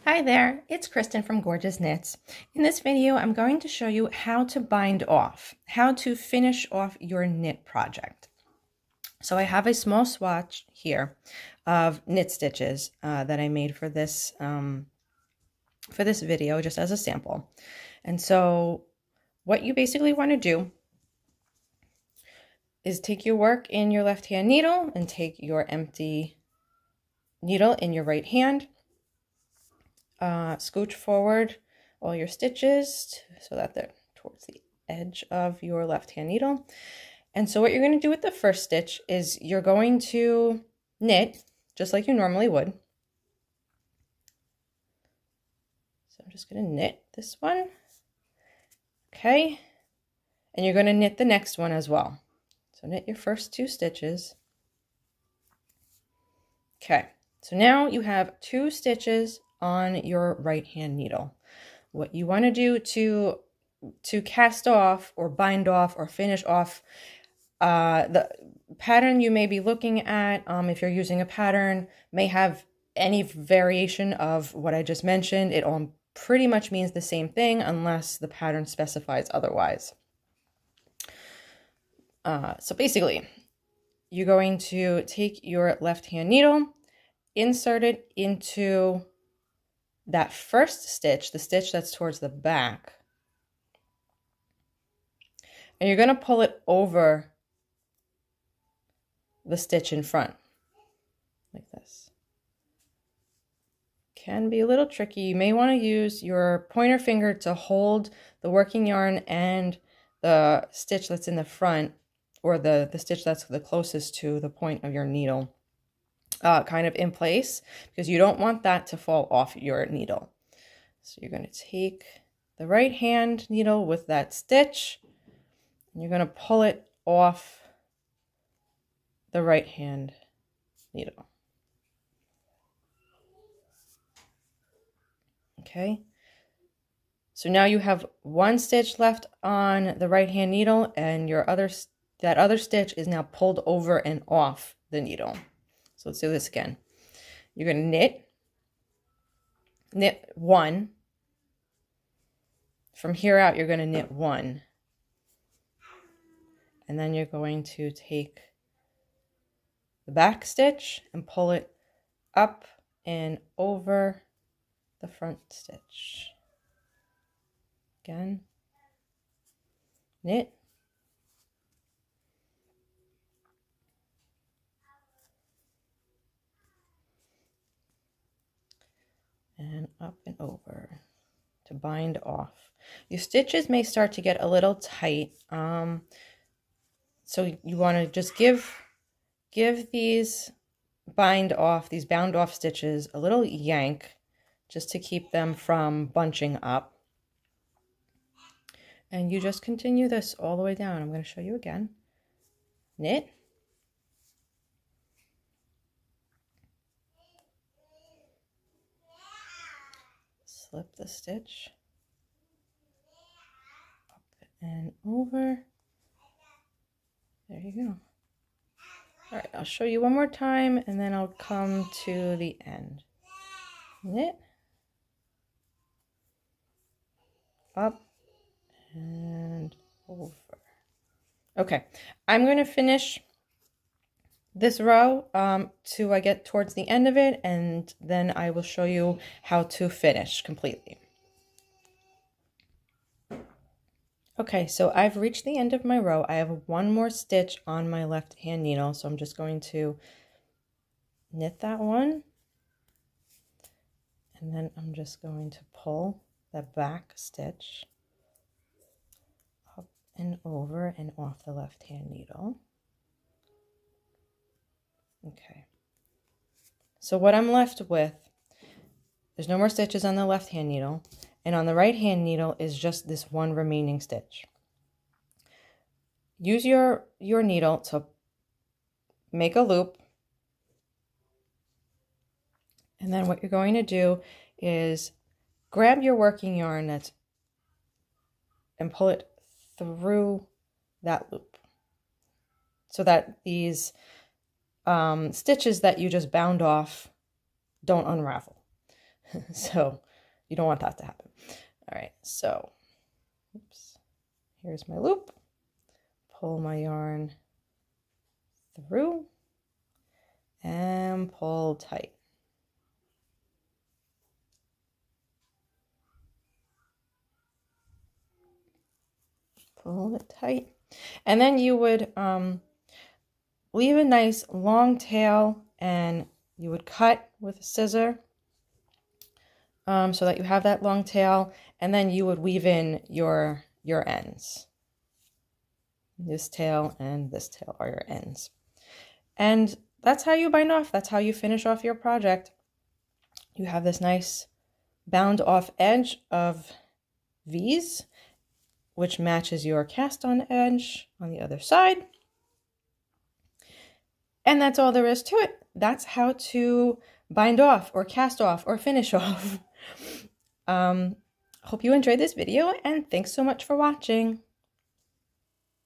Hi there, it's Kristen from Gorgeous Knits. In this video, I'm going to show you how to bind off, how to finish off your knit project. So I have a small swatch here of knit stitches that I made for this video, just as a sample. And so what you basically want to do is take your work in your left hand needle and take your empty needle in your right hand. Scooch forward all your stitches so that they're towards the edge of your left hand needle. And so what you're going to do with the first stitch is you're going to knit just like you normally would. So I'm just going to knit this one. Okay. And you're going to knit the next one as well. So knit your first two stitches. Okay. So now you have two stitches on your right hand needle. What you want to do to cast off or bind off or finish off the pattern you may be looking at, if you're using a pattern, may have any variation of what I just mentioned. It all pretty much means the same thing unless the pattern specifies otherwise. So basically, you're going to take your left hand needle, insert it into that first stitch, the stitch that's towards the back, and you're going to pull it over the stitch in front like this. Can be a little tricky. You may want to use your pointer finger to hold the working yarn and the stitch that's in the front, or the stitch that's the closest to the point of your needle, kind of in place, because you don't want that to fall off your needle. So you're going to take the right hand needle with that stitch, and you're going to pull it off the right hand needle. Okay. So now you have one stitch left on the right hand needle, and that other stitch is now pulled over and off the needle. So let's do this again. You're going to knit one. From here out, you're going to knit one. And then you're going to take the back stitch and pull it up and over the front stitch. Again, knit. And up and over to bind off. Your stitches may start to get a little tight. So you want to just give these bound off stitches a little yank just to keep them from bunching up. And you just continue this all the way down. I'm going to show you again. Knit. Slip the stitch. Up and over. There you go. All right, I'll show you one more time and then I'll come to the end. Knit. Up and over. Okay, I'm going to finish this row till I get towards the end of it, and then I will show you how to finish completely. Okay, so I've reached the end of my row. I have one more stitch on my left hand needle, so I'm just going to knit that one, and then I'm just going to pull the back stitch up and over and off the left hand needle. Okay, so what I'm left with, there's no more stitches on the left hand needle, and on the right hand needle is just this one remaining stitch. Use your needle to make a loop, and then what you're going to do is grab your working yarn and pull it through that loop so that these stitches that you just bound off don't unravel. So you don't want that to happen. All right, so oops, here's my loop. Pull my yarn through and pull tight. Pull it tight. And then you would leave a nice long tail, and you would cut with a scissor so that you have that long tail, and then you would weave in your ends. This tail and this tail are your ends. And that's how you bind off. That's how you finish off your project. You have this nice bound off edge of V's, which matches your cast on edge on the other side. And that's all there is to it. That's how to bind off or cast off or finish off. Hope you enjoyed this video, and thanks so much for watching.